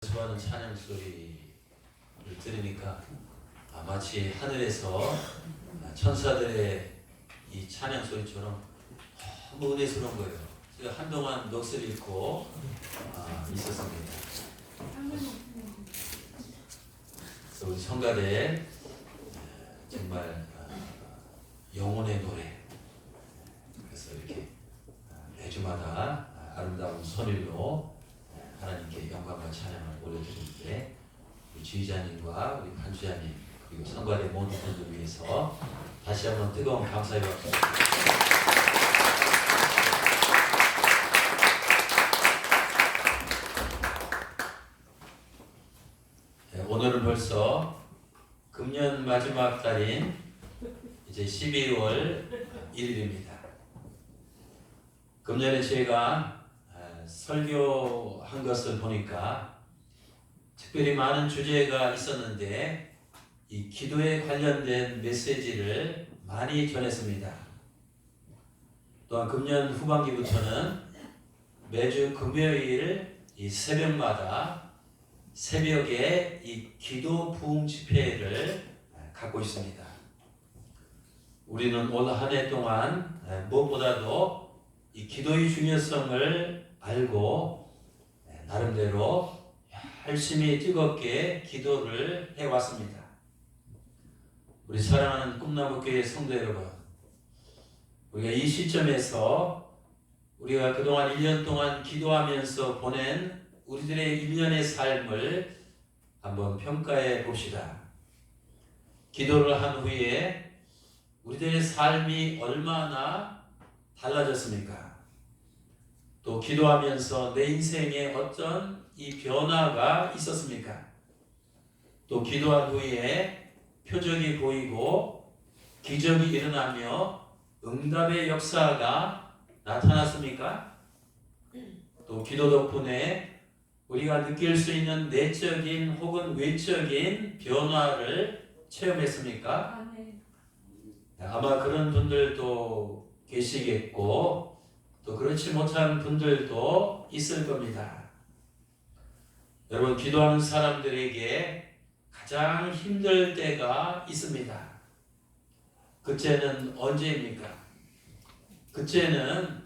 좋아하는 찬양 소리를 들으니까 마치 하늘에서 천사들의 이 찬양 소리처럼 너무 은혜스러운 거예요. 제가 한동안 넋을 잃고 있었습니다. 그래서 우리 성가대 정말 영혼의 노래, 그래서 이렇게 매주마다 아름다운 선율로 하나님께 영광과 찬양을 올려드리는데, 우리 주의자님과 우리 반주자님 그리고 성가대 모든 분들 위해서 다시 한번 뜨거운 감사의 박수. 오늘은 벌써 금년 마지막 달인 이제 12월 1일입니다. 금년에 제가 설교한 것을 보니까 특별히 많은 주제가 있었는데 이 기도에 관련된 메시지를 많이 전했습니다. 또한 금년 후반기부터는 매주 금요일 이 새벽마다 새벽에 이 기도 부흥 집회를 갖고 있습니다. 우리는 올 한 해 동안 무엇보다도 이 기도의 중요성을 알고 나름대로 열심히 뜨겁게 기도를 해왔습니다. 우리 사랑하는 꿈나무교회 성도 여러분, 우리가 이 시점에서 우리가 그동안 1년 동안 기도하면서 보낸 우리들의 1년의 삶을 한번 평가해 봅시다. 기도를 한 후에 우리들의 삶이 얼마나 달라졌습니까? 또 기도하면서 내 인생에 어떤 이 변화가 있었습니까? 또 기도한 후에 표적이 보이고 기적이 일어나며 응답의 역사가 나타났습니까? 또 기도 덕분에 우리가 느낄 수 있는 내적인 혹은 외적인 변화를 체험했습니까? 아마 그런 분들도 계시겠고 또 그렇지 못한 분들도 있을 겁니다. 여러분, 기도하는 사람들에게 가장 힘들 때가 있습니다. 그때는 언제입니까? 그때는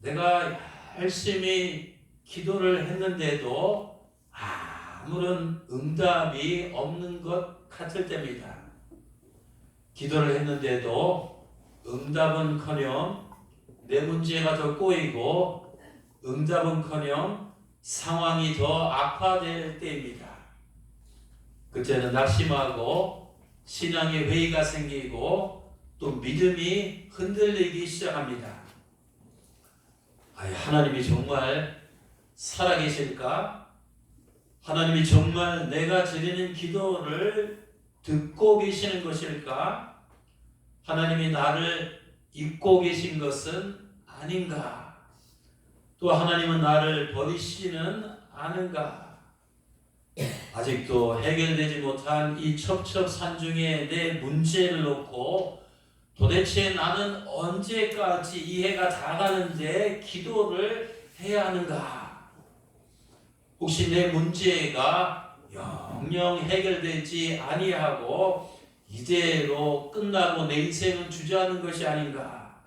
내가 열심히 기도를 했는데도 아무런 응답이 없는 것 같을 때입니다. 기도를 했는데도 응답은커녕 내 문제가 더 꼬이고 응답은커녕 상황이 더 악화될 때입니다. 그때는 낙심하고 신앙의 회의가 생기고 또 믿음이 흔들리기 시작합니다. 하나님이 정말 살아계실까? 하나님이 정말 내가 드리는 기도를 듣고 계시는 것일까? 하나님이 나를 잊고 계신 것은 아닌가? 또 하나님은 나를 버리시지는 않은가? 아직도 해결되지 못한 이 첩첩산중의 내 문제를 놓고 도대체 나는 언제까지 이해가 다 가는데 기도를 해야 하는가? 혹시 내 문제가 영영 해결되지 아니하고 이대로 끝나고 내 인생은 주저하는 것이 아닌가?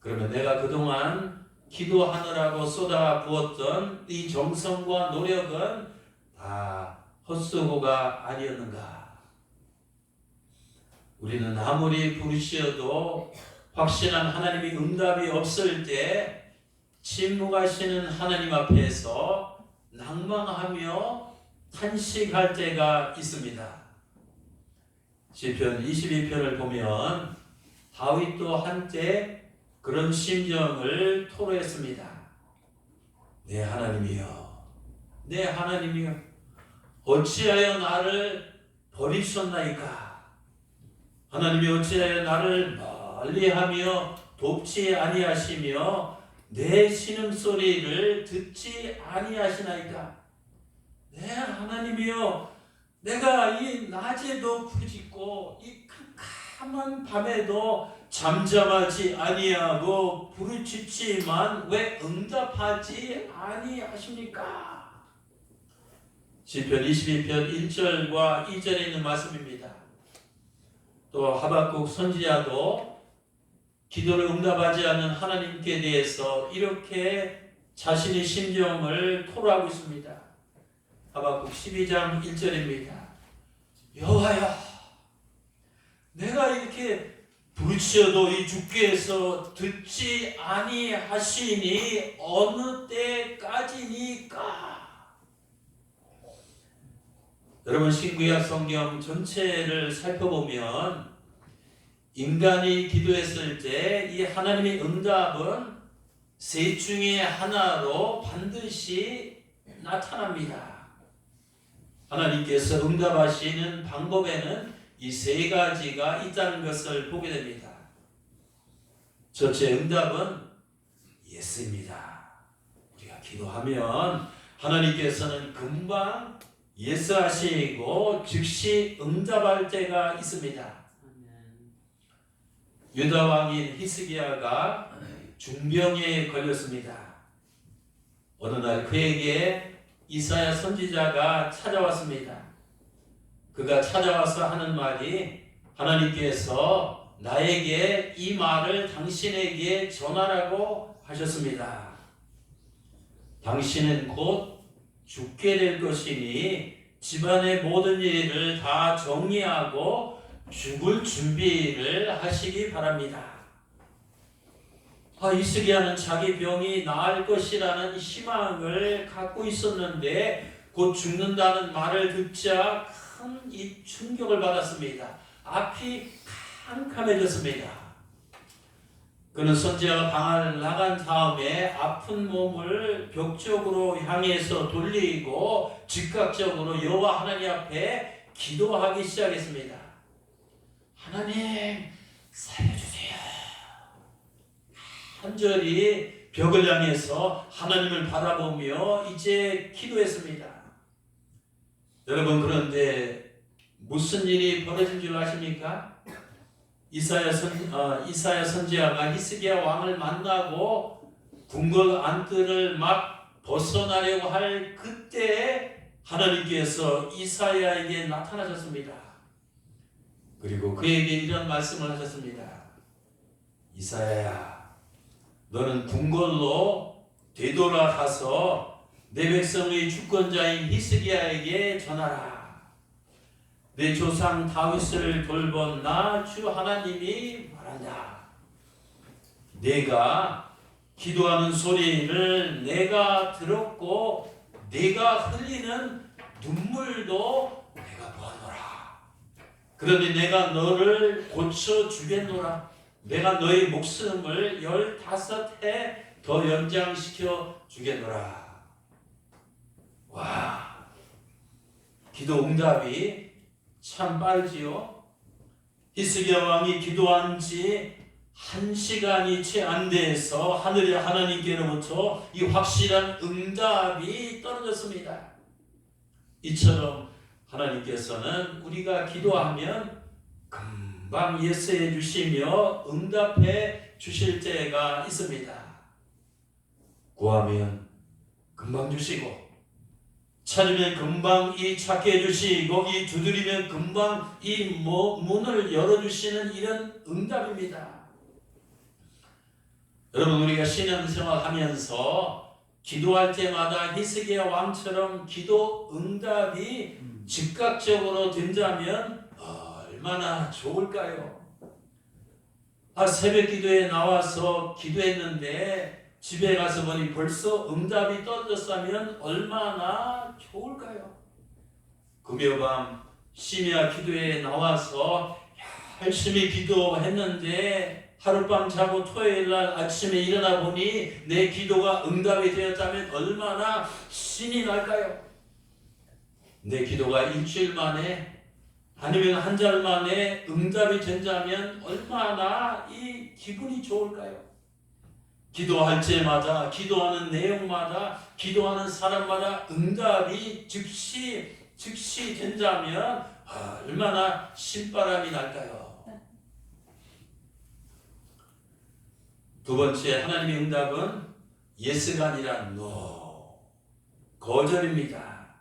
그러면 내가 그동안 기도하느라고 쏟아부었던 이 정성과 노력은 다 헛수고가 아니었는가? 우리는 아무리 부르시어도 확실한 하나님의 응답이 없을 때 침묵하시는 하나님 앞에서 낭망하며 탄식할 때가 있습니다. 시편 22편을 보면 다윗도 한때 그런 심정을 토로했습니다. 내 하나님이여, 내 하나님이여, 어찌하여 나를 버리셨나이까? 하나님이 어찌하여 나를 멀리하며 돕지 아니하시며 내 신음소리를 듣지 아니하시나이까? 내 하나님이여, 내가 이 낮에도 부르짖고 이 캄캄한 밤에도 잠잠하지 아니하고 부르짖지만 왜 응답하지 아니하십니까? 시편 22편 1절과 2절에 있는 말씀입니다. 또 하박국 선지자도 기도를 응답하지 않는 하나님께 대해서 이렇게 자신의 심정을 토로하고 있습니다. 하박국 12장 1절입니다. 여호와야, 내가 이렇게 부르짖어도 이 주께서 듣지 아니하시니 어느 때까지니까. 여러분, 신구약 성경 전체를 살펴보면 인간이 기도했을 때 이 하나님의 응답은 셋 중에 하나로 반드시 나타납니다. 하나님께서 응답하시는 방법에는 이 세 가지가 있다는 것을 보게 됩니다. 첫째, 응답은 예스입니다. 우리가 기도하면 하나님께서는 금방 예스하시고 즉시 응답할 때가 있습니다. 유다 왕인 히스기야가 중병에 걸렸습니다. 어느 날 그에게 이사야 선지자가 찾아왔습니다. 그가 찾아와서 하는 말이, 하나님께서 나에게 이 말을 당신에게 전하라고 하셨습니다. 당신은 곧 죽게 될 것이니 집안의 모든 일을 다 정리하고 죽을 준비를 하시기 바랍니다. 히스기야는 자기 병이 나을 것이라는 희망을 갖고 있었는데 곧 죽는다는 말을 듣자 큰 이 충격을 받았습니다. 앞이 캄캄해졌습니다. 그는 선지자가 방을 나간 다음에 아픈 몸을 벽 쪽으로 향해서 돌리고 즉각적으로 여호와 하나님 앞에 기도하기 시작했습니다. 하나님, 살려주세요. 간절히 벽을 향해서 하나님을 바라보며 이제 기도했습니다. 여러분, 그런데 무슨 일이 벌어진 줄 아십니까? 이사야 선지자가 히스기야 왕을 만나고 궁궐 안뜰을 막 벗어나려고 할 그때 하나님께서 이사야에게 나타나셨습니다. 그리고 그에게 이런 말씀을 하셨습니다. 이사야야, 너는 궁궐로 되돌아가서 내 백성의 주권자인 히스기야에게 전하라. 내 조상 다윗을 돌본 나 주 하나님이 말한다. 내가 기도하는 소리를 내가 들었고 내가 흘리는 눈물도 내가 보았노라. 그러니 내가 너를 고쳐주겠노라. 내가 너의 목숨을 15해 더 연장시켜 주겠노라. 와, 기도 응답이 참 빠르지요. 히스기야 왕이 기도한 지 1시간이 채 안 돼서 하늘의 하나님께로부터 이 확실한 응답이 떨어졌습니다. 이처럼 하나님께서는 우리가 기도하면 금방 예스해 주시며 응답해 주실 때가 있습니다. 구하면 금방 주시고, 찾으면 금방 이 찾게 해주시고, 이 두드리면 금방 이 문을 열어주시는 이런 응답입니다. 여러분, 우리가 신앙생활 하면서 기도할 때마다 히스기야 왕처럼 기도 응답이 즉각적으로 된다면 얼마나 좋을까요? 새벽 기도에 나와서 기도했는데 집에 가서 보니 벌써 응답이 떨어졌다면 얼마나 좋을까요? 금요밤 심야 기도에 나와서 열심히 기도했는데 하룻밤 자고 토요일날 아침에 일어나 보니 내 기도가 응답이 되었다면 얼마나 신이 날까요? 내 기도가 일주일 만에 아니면 한 달 만에 응답이 된다면 얼마나 이 기분이 좋을까요? 기도할 때마다, 기도하는 내용마다, 기도하는 사람마다 응답이 즉시 된다면 얼마나 신바람이 날까요? 두 번째, 하나님의 응답은 예스가 아니라 NO, 거절입니다.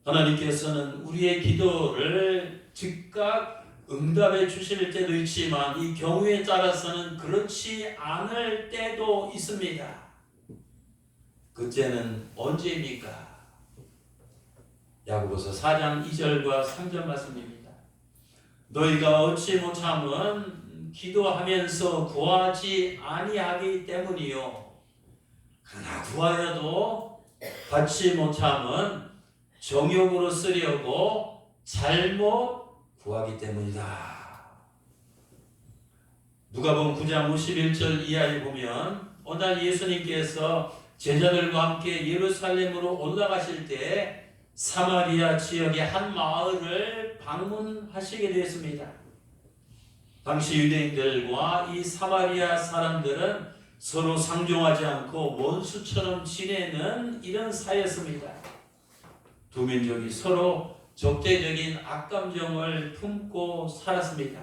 하나님께서는 우리의 기도를 즉각 응답해 주실 때도 있지만 이 경우에 따라서는 그렇지 않을 때도 있습니다. 그때는 언제입니까? 야고보서 4장 2절과 3절 말씀입니다. 너희가 얻지 못함은 기도하면서 구하지 아니하기 때문이요. 그러나 구하여도 받지 못함은 정욕으로 쓰려고 잘못 구하기 때문이다. 누가복음 9장 51절 이하에 보면 어느 날 예수님께서 제자들과 함께 예루살렘으로 올라가실 때 사마리아 지역의 한 마을을 방문하시게 되었습니다. 당시 유대인들과 이 사마리아 사람들은 서로 상종하지 않고 원수처럼 지내는 이런 사이였습니다. 두 민족이 서로 적대적인 악감정을 품고 살았습니다.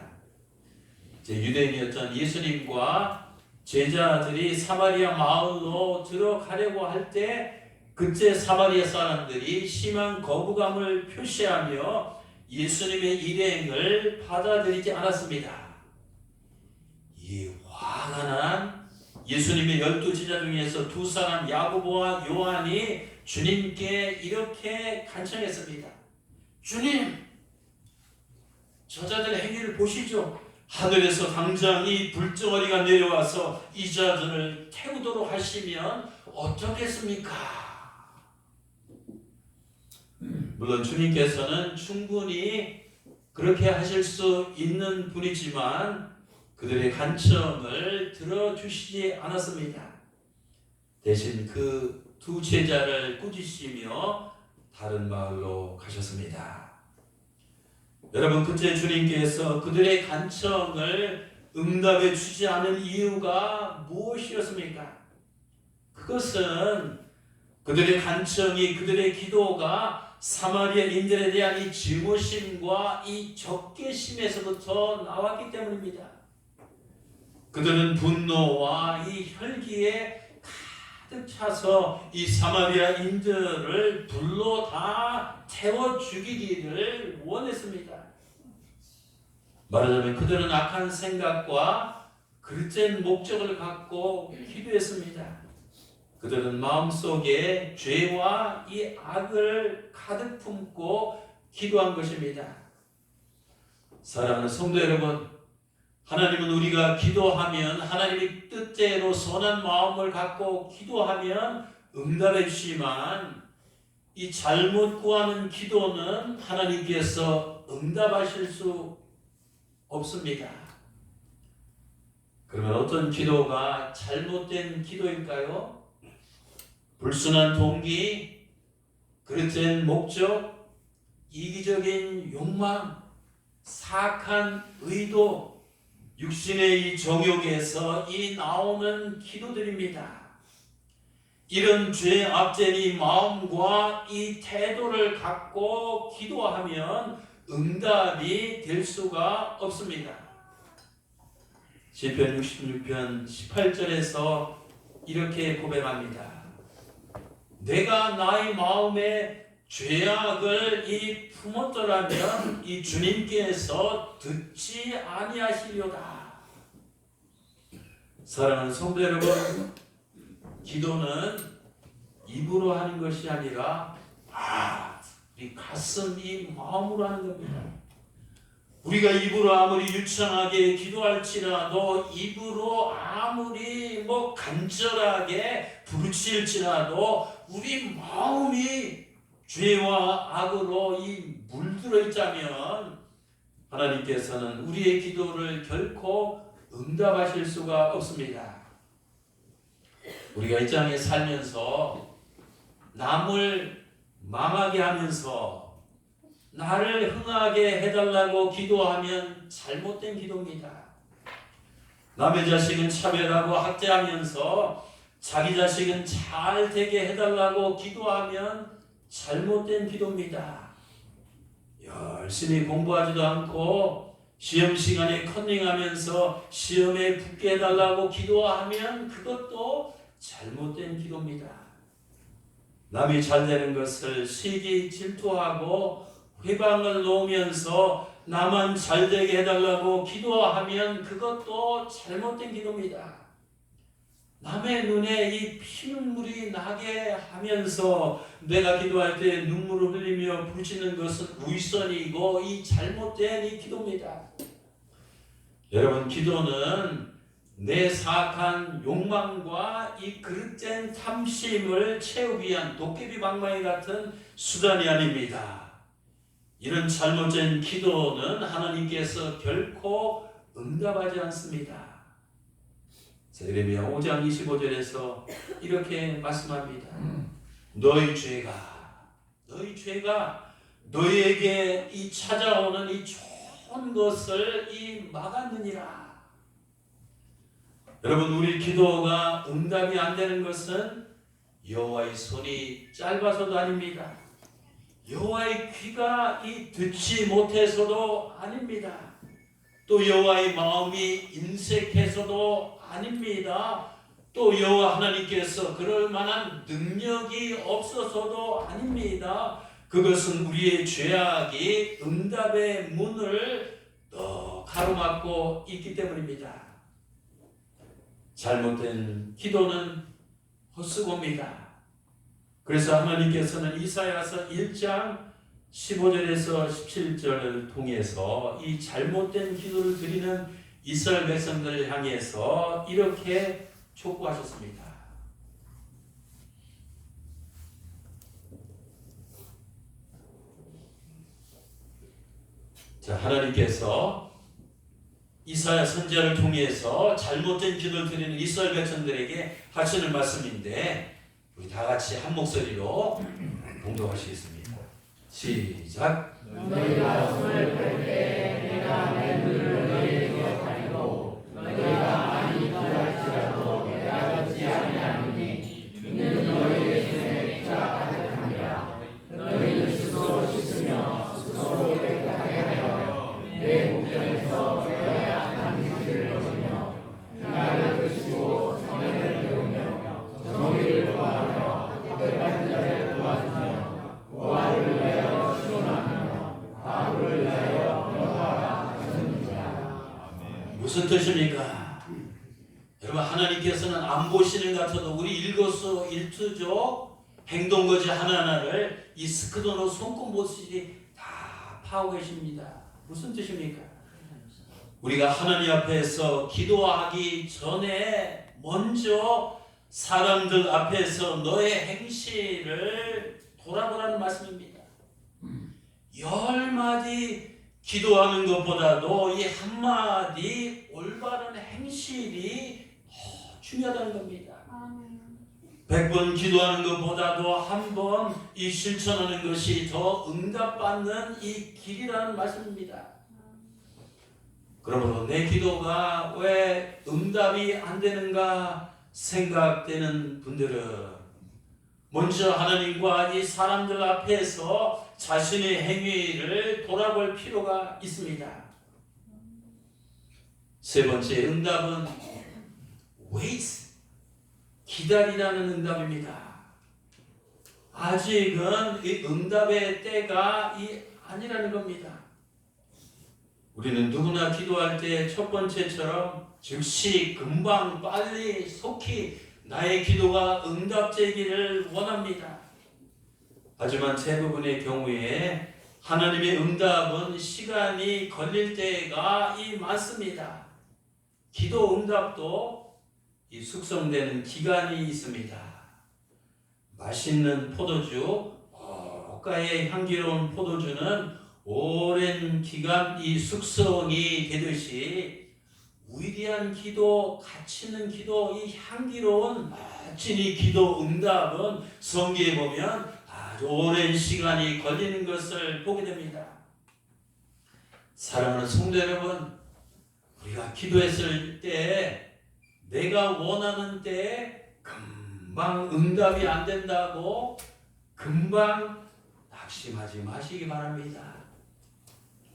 유대인이었던 예수님과 제자들이 사마리아 마을로 들어가려고 할 때 그때 사마리아 사람들이 심한 거부감을 표시하며 예수님의 일행을 받아들이지 않았습니다. 이 화가 난 예수님의 12제자 중에서 두 사람 야고보와 요한이 주님께 이렇게 간청했습니다. 주님, 저자들의 행위를 보시죠. 하늘에서 당장 이 불덩어리가 내려와서 이 자들을 태우도록 하시면 어떻겠습니까? 물론 주님께서는 충분히 그렇게 하실 수 있는 분이지만 그들의 간청을 들어주시지 않았습니다. 대신 그 두 제자를 꾸짖으시며 다른 마을로 가셨습니다. 여러분, 그때 주님께서 그들의 간청을 응답해 주지 않은 이유가 무엇이었습니까? 그것은 그들의 간청이, 그들의 기도가 사마리아인들에 대한 이 증오심과 이 적개심에서부터 나왔기 때문입니다. 그들은 분노와 이 혈기에 가득 차서 이 사마리아인들을 불로 다 태워 죽이기를 원했습니다. 말하자면 그들은 악한 생각과 그릇된 목적을 갖고 기도했습니다. 그들은 마음속에 죄와 이 악을 가득 품고 기도한 것입니다. 사랑하는 성도 여러분, 하나님은 우리가 기도하면 하나님의 뜻대로 선한 마음을 갖고 기도하면 응답해 주시지만 이 잘못 구하는 기도는 하나님께서 응답하실 수 없습니다. 그러면 어떤 기도가 잘못된 기도일까요? 불순한 동기, 그릇된 목적, 이기적인 욕망, 사악한 의도, 육신의 이 정욕에서 이 나오는 기도들입니다. 이런 죄 앞된 이 마음과 이 태도를 갖고 기도하면 응답이 될 수가 없습니다. 시편 66편 18절에서 이렇게 고백합니다. 내가 나의 마음에 죄악을 이 품었더라면 이 주님께서 듣지 아니하시려다. 사랑하는 성도 여러분, 기도는 입으로 하는 것이 아니라 이 가슴, 이 마음으로 하는 겁니다. 우리가 입으로 아무리 유창하게 기도할지라도, 입으로 아무리 간절하게 부르짖을지라도 우리 마음이 죄와 악으로 이 물들어 있자면 하나님께서는 우리의 기도를 결코 응답하실 수가 없습니다. 우리가 이 땅에 살면서 남을 망하게 하면서 나를 흥하게 해달라고 기도하면 잘못된 기도입니다. 남의 자식은 차별하고 학대하면서 자기 자식은 잘 되게 해달라고 기도하면 잘못된 기도입니다. 열심히 공부하지도 않고 시험 시간에 컨닝하면서 시험에 붙게 해달라고 기도하면 그것도 잘못된 기도입니다. 남이 잘 되는 것을 시기 질투하고 회방을 놓으면서 나만 잘 되게 해달라고 기도하면 그것도 잘못된 기도입니다. 남의 눈에 이 피눈물이 나게 하면서 내가 기도할 때 눈물을 흘리며 부르짖는 것은 위선이고 이 잘못된 이 기도입니다. 여러분, 기도는 내 사악한 욕망과 이 그릇된 탐심을 채우기 위한 도깨비 방망이 같은 수단이 아닙니다. 이런 잘못된 기도는 하나님께서 결코 응답하지 않습니다. 예레미야 5장 25절에서 이렇게 말씀합니다. 너희 죄가 너희에게 이 찾아오는 이 좋은 것을 이 막았느니라. 여러분, 우리 기도가 응답이 안 되는 것은 여호와의 손이 짧아서도 아닙니다. 여호와의 귀가 이 듣지 못해서도 아닙니다. 또 여호와의 마음이 인색해서도 아닙니다. 또 여호와 하나님께서 그럴 만한 능력이 없어서도 아닙니다. 그것은 우리의 죄악이 응답의 문을 가로막고 있기 때문입니다. 잘못된 기도는 헛수고입니다. 그래서 하나님께서는 이사야서 1장 15절에서 17절을 통해서 이 잘못된 기도를 드리는 이스라엘 백성들을 향해서 이렇게 촉구하셨습니다. 자, 하나님께서 이사야 선지자를 통해서 잘못된 기도를 드리는 이스라엘 백성들에게 하시는 말씀인데, 우리 다 같이 한 목소리로 봉독하시겠습니다. 시작. 너희가 손을 펼 때 내가 내 눈을 너희에게 가리고 너희가 많이 기도할지라도 내가 듣지 아니하노니 이는 너희의 손에 피가 가득함이라. 너희는 스스로 씻으며 스스로 깨끗하게 하여 내 목전에서 너희의 악한 행실을 벗으며 나를 드시고 성령을 배우며 정의를 구하며 박해받는 자를 도와주며 고아를 위하여 시원하며 과부를 위하여 영화가 하셨느니라. 무슨 뜻입니까? 여러분, 하나님께서는 안 보시는 것 같아도 우리 일거수일투족 행동거지 하나하나를 이 스크도노 손꼽보시지 다 파고 계십니다. 무슨 뜻입니까? 우리가 하나님 앞에서 기도하기 전에 먼저 사람들 앞에서 너의 행실을 돌아보라는 말씀입니다. 10마디 기도하는 것보다도 이 한마디 올바른 행실이 더 중요하다는 겁니다. 100번 기도하는 것보다도 한 번 이 실천하는 것이 더 응답받는 이 길이라는 말씀입니다. 그러므로 내 기도가 왜 응답이 안 되는가 생각되는 분들은 먼저 하나님과 이 사람들 앞에서 자신의 행위를 돌아볼 필요가 있습니다. 세 번째 응답은 wait, 기다리라는 응답입니다. 아직은 이 응답의 때가 아니라는 겁니다. 우리는 누구나 기도할 때 첫 번째처럼 즉시 금방 빨리 속히 나의 기도가 응답되기를 원합니다. 하지만 대부분의 경우에 하나님의 응답은 시간이 걸릴 때가 많습니다. 기도 응답도 이 숙성되는 기간이 있습니다. 맛있는 포도주, 고가의 향기로운 포도주는 오랜 기간 이 숙성이 되듯이 위대한 기도, 가치 있는 기도, 이 향기로운 멋진 이 기도 응답은 성경에 보면 아주 오랜 시간이 걸리는 것을 보게 됩니다. 사랑하는 성도 여러분, 우리가 기도했을 때 내가 원하는 때에 금방 응답이 안 된다고 금방 낙심하지 마시기 바랍니다.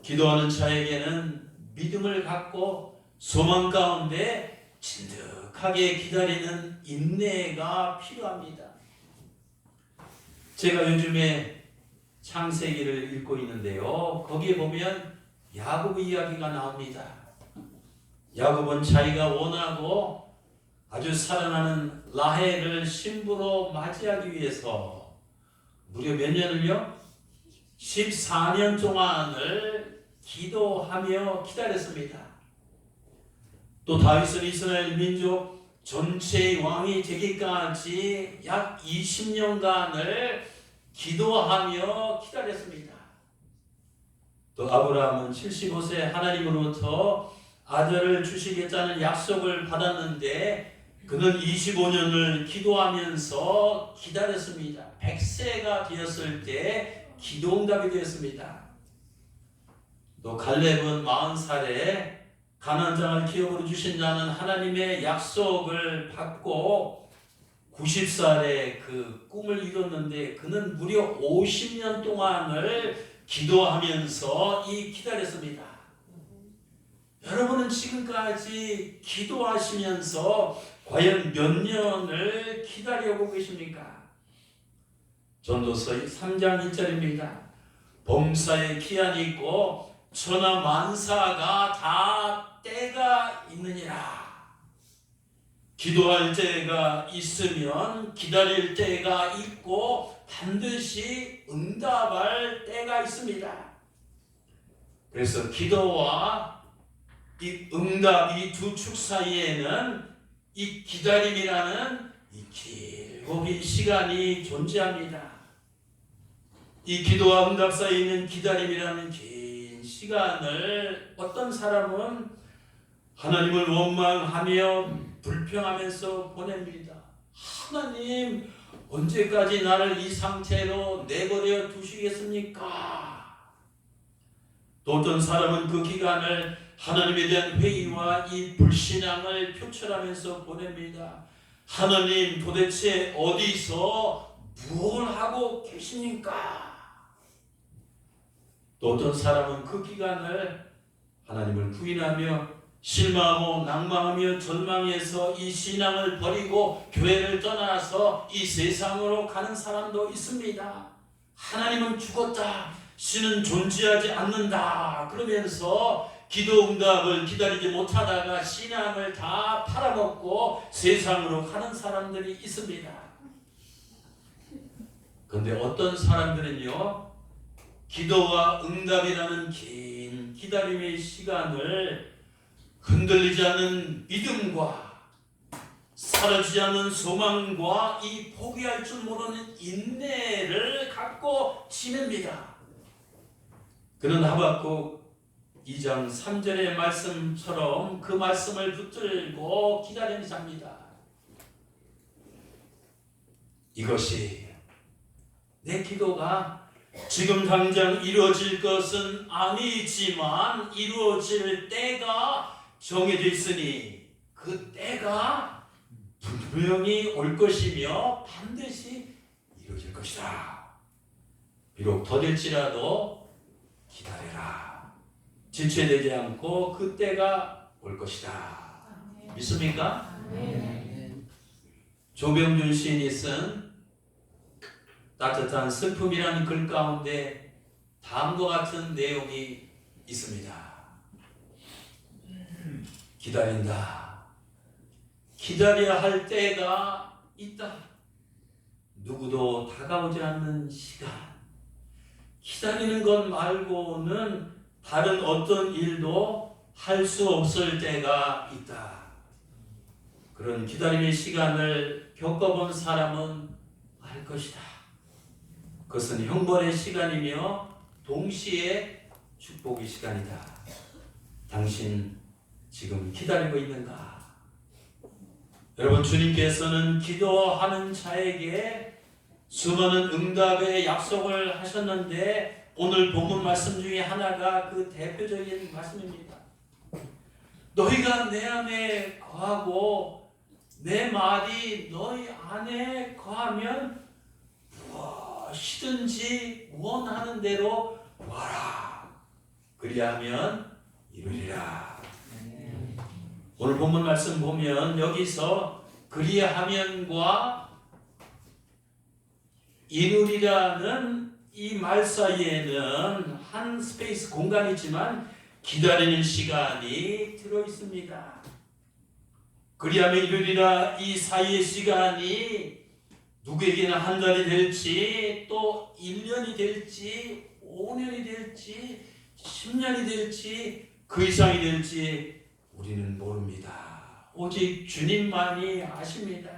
기도하는 자에게는 믿음을 갖고 소망 가운데 진득하게 기다리는 인내가 필요합니다. 제가 요즘에 창세기를 읽고 있는데요. 거기에 보면 야곱 이야기가 나옵니다. 야곱은 자기가 원하고 아주 사랑하는 라헬을 신부로 맞이하기 위해서 무려 몇 년을요? 14년 동안을 기도하며 기다렸습니다. 또 다윗은 이스라엘 민족 전체의 왕이 되기까지 약 20년간을 기도하며 기다렸습니다. 또 아브라함은 75세 하나님으로부터 아들을 주시겠다는 약속을 받았는데 그는 25년을 기도하면서 기다렸습니다. 100세가 되었을 때 기도응답이 되었습니다. 또 갈렙은 40살에 가나안 땅을 기업으로 주신다는 하나님의 약속을 받고 90살에 그 꿈을 이뤘는데 그는 무려 50년 동안을 기도하면서 기다렸습니다. 여러분은 지금까지 기도하시면서 과연 몇 년을 기다려오고 계십니까? 전도서 3장 1절입니다. 범사에 기한이 있고 천하 만사가 다 때가 있느니라. 기도할 때가 있으면 기다릴 때가 있고 반드시 응답할 때가 있습니다. 그래서 기도와 이 응답, 이 두 축 사이에는 이 기다림이라는 이 길고 긴 시간이 존재합니다. 이 기도와 응답 사이에 있는 기다림이라는 긴 시간을 어떤 사람은 하나님을 원망하며 불평하면서 보냅니다. 하나님, 언제까지 나를 이 상태로 내버려 두시겠습니까? 또 어떤 사람은 그 기간을 하나님에 대한 회의와 이 불신앙을 표출하면서 보냅니다. 하나님, 도대체 어디서 무엇을 하고 계십니까? 또 어떤 사람은 그 기간을 하나님을 부인하며 실망하고 낭망하며 절망해서 이 신앙을 버리고 교회를 떠나서 이 세상으로 가는 사람도 있습니다. 하나님은 죽었다, 신은 존재하지 않는다 그러면서 기도 응답을 기다리지 못하다가 신앙을 다 팔아먹고 세상으로 가는 사람들이 있습니다. 그런데 어떤 사람들은요, 기도와 응답이라는 긴 기다림의 시간을 흔들리지 않는 믿음과 사라지지 않는 소망과 이 포기할 줄 모르는 인내를 갖고 지냅니다. 그는 하박국 2장 3절의 말씀처럼 그 말씀을 붙들고 기다리는 자입니다. 이것이 내 기도가 지금 당장 이루어질 것은 아니지만 이루어질 때가 정해져 있으니 그 때가 분명히 올 것이며 반드시 이루어질 것이다. 비록 더딜지라도 기다려라. 지체되지 않고 그 때가 올 것이다. 믿습니까? 조병준 시인이 쓴 따뜻한 슬픔이라는 글 가운데 다음과 같은 내용이 있습니다. 기다린다. 기다려야 할 때가 있다. 누구도 다가오지 않는 시간. 기다리는 것 말고는 다른 어떤 일도 할 수 없을 때가 있다. 그런 기다림의 시간을 겪어본 사람은 알 것이다. 그것은 형벌의 시간이며 동시에 축복의 시간이다. 당신 지금 기다리고 있는가? 여러분, 주님께서는 기도하는 자에게 수많은 응답의 약속을 하셨는데 오늘 본문 말씀 중에 하나가 그 대표적인 말씀입니다. 너희가 내 안에 거하고 내 말이 너희 안에 거하면 무엇이든지 원하는 대로 구하라. 그리하면 이루리라. 오늘 본문 말씀 보면 여기서 그리하면과 이누리라는 이 말 사이에는 한 스페이스 공간이지만 기다리는 시간이 들어 있습니다. 그리하면 이르리라 이 사이의 시간이 누구에게나 한 달이 될지 또 1년이 될지 5년이 될지 10년이 될지 그 이상이 될지 우리는 모릅니다. 오직 주님만이 아십니다.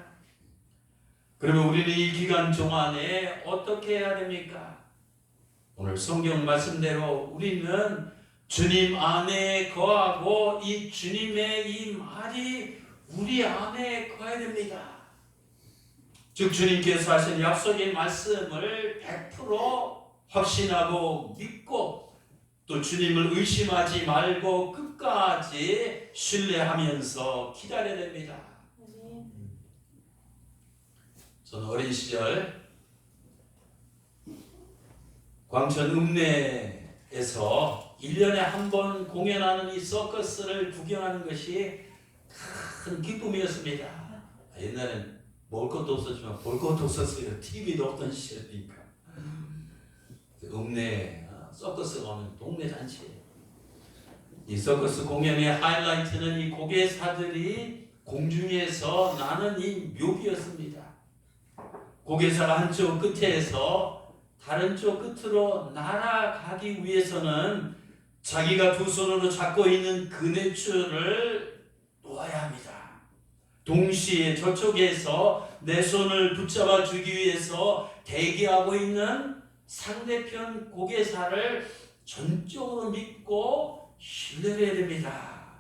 그러면 우리는 이 기간 동안에 어떻게 해야 됩니까? 오늘 성경 말씀대로 우리는 주님 안에 거하고 이 주님의 이 말이 우리 안에 거해야 됩니다. 즉 주님께서 하신 약속의 말씀을 100% 확신하고 믿고 또 주님을 의심하지 말고 끝까지 신뢰하면서 기다려야 됩니다. 저는 어린 시절 광천 읍내에서 1년에 한 번 공연하는 이 서커스를 구경하는 것이 큰 기쁨이었습니다. 옛날엔 먹을 것도 없었지만 볼 것도 없었어요. TV도 없던 시절이니까. 읍내 서커스가 오면 동네 잔치예요. 이 서커스 공연의 하이라이트는 이 고개사들이 공중에서 나는 이 묘기였습니다. 고개사가 한쪽 끝에서 다른 쪽 끝으로 날아가기 위해서는 자기가 두 손으로 잡고 있는 그네줄을 놓아야 합니다. 동시에 저쪽에서 내 손을 붙잡아 주기 위해서 대기하고 있는 상대편 고개사를 전적으로 믿고 신뢰해야 됩니다.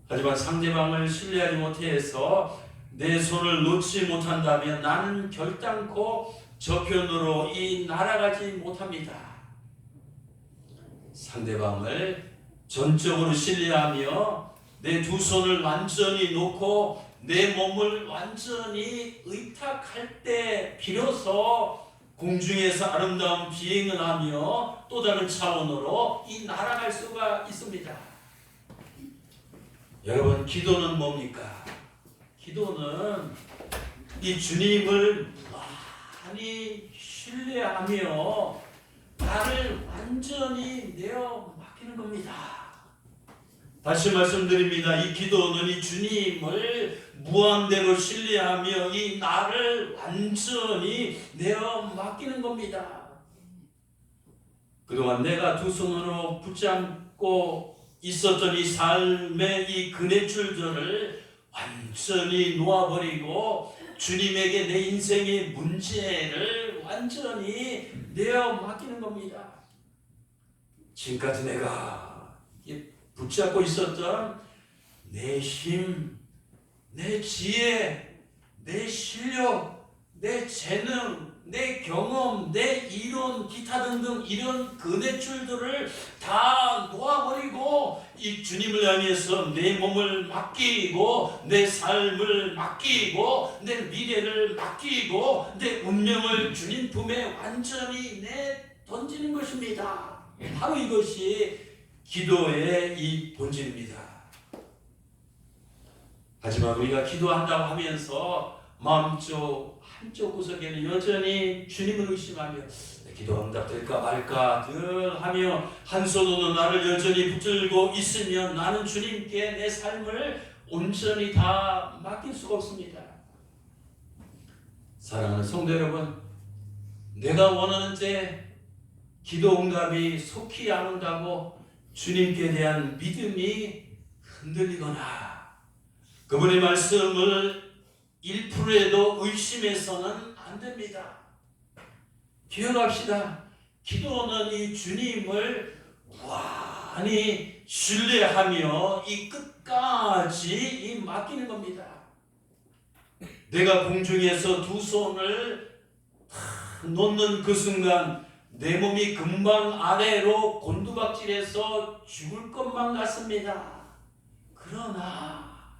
하지만 상대방을 신뢰하지 못해서 내 손을 놓지 못한다면 나는 결단코 저편으로 날아가지 못합니다. 상대방을 전적으로 신뢰하며 내 두 손을 완전히 놓고 내 몸을 완전히 의탁할 때 비로소 공중에서 아름다운 비행을 하며 또 다른 차원으로 날아갈 수가 있습니다. 여러분, 기도는 뭡니까? 기도는 이 주님을 많이 신뢰하며 나를 완전히 내어 맡기는 겁니다. 다시 말씀드립니다. 이 기도는 이 주님을 무한대로 신뢰하며 이 나를 완전히 내어 맡기는 겁니다. 그동안 내가 두 손으로 붙잡고 있었던 이 삶의 이 그네줄들을 완전히 놓아버리고 주님에게 내 인생의 문제를 완전히 내어 맡기는 겁니다. 지금까지 내가 붙잡고 있었던 내 힘, 내 지혜, 내 실력, 내 재능, 내 경험, 내 이론, 기타 등등 이런 그네줄들을 다 놓아버리고 이 주님을 향해서 내 몸을 맡기고 내 삶을 맡기고 내 미래를 맡기고 내 운명을 주님 품에 완전히 던지는 것입니다. 바로 이것이 기도의 이 본질입니다. 하지만 우리가 기도한다고 하면서 마음쪽 한쪽 구석에는 여전히 주님을 의심하며 기도 응답될까 말까 늘 하며 한 손으로 나를 여전히 붙들고 있으면 나는 주님께 내 삶을 온전히 다 맡길 수가 없습니다. 사랑하는 성도 여러분, 내가 원하는 때 기도 응답이 속히 안 온다고 주님께 대한 믿음이 흔들리거나 그분의 말씀을 1%에도 의심해서는 안 됩니다. 기억합시다. 기도는 이 주님을 완히 신뢰하며 이 끝까지 맡기는 겁니다. 내가 공중에서 두 손을 놓는 그 순간 내 몸이 금방 아래로 곤두박질해서 죽을 것만 같습니다. 그러나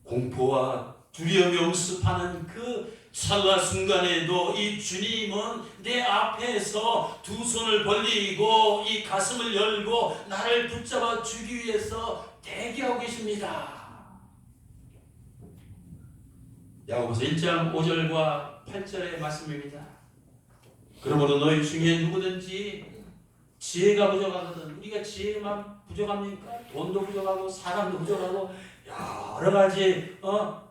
공포와 두려움이 엄습하는 그 찰나 순간에도 이 주님은 내 앞에서 두 손을 벌리고 이 가슴을 열고 나를 붙잡아 주기 위해서 대기하고 계십니다. 야고보서 1장 5절과 8절의 말씀입니다. 그러므로 너희 중에 누구든지 지혜가 부족하거든. 우리가 지혜만 부족합니까? 돈도 부족하고 사람도 부족하고 여러 가지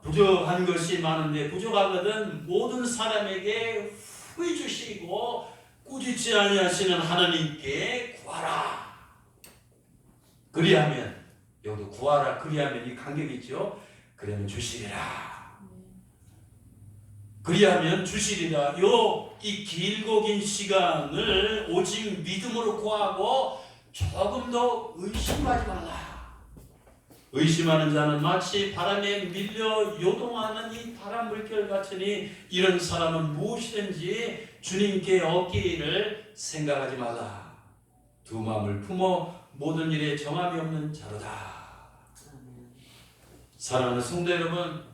부족한 것이 많은데 부족하거든. 모든 사람에게 후히 주시고 꾸짖지 아니하시는 하나님께 구하라. 그리하면, 여기도 구하라 그리하면 이 간격이 있죠. 그러면 주시리라. 그리하면 주시리라. 이 길고 긴 시간을 오직 믿음으로 구하고 조금 더 의심하지 말라. 의심하는 자는 마치 바람에 밀려 요동하는 이 바람 물결 같으니 이런 사람은 무엇이든지 주님께 얻기를 생각하지 말라. 두 마음을 품어 모든 일에 정함이 없는 자로다. 사랑하는 성도 여러분,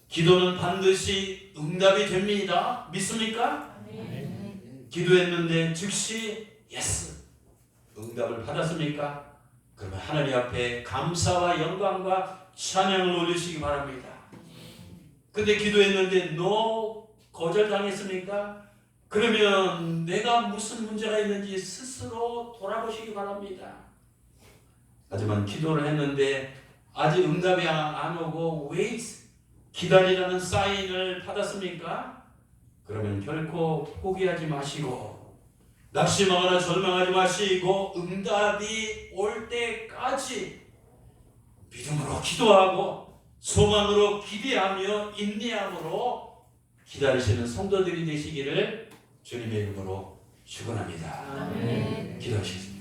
기도는 반드시 응답이 됩니다. 믿습니까? 기도했는데 즉시 예스 응답을 받았습니까? 그러면 하나님 앞에 감사와 영광과 찬양을 올리시기 바랍니다. 근데 기도했는데 너 거절당했습니까? 그러면 내가 무슨 문제가 있는지 스스로 돌아보시기 바랍니다. 하지만 기도를 했는데 아직 응답이 안 오고 wait, 기다리라는 사인을 받았습니까? 그러면 결코 포기하지 마시고 낙심하거나 절망하지 마시고 응답이 올 때까지 믿음으로 기도하고 소망으로 기대하며 인내함으로 기다리시는 성도들이 되시기를 주님의 이름으로 축원합니다. 기도하시겠습니다.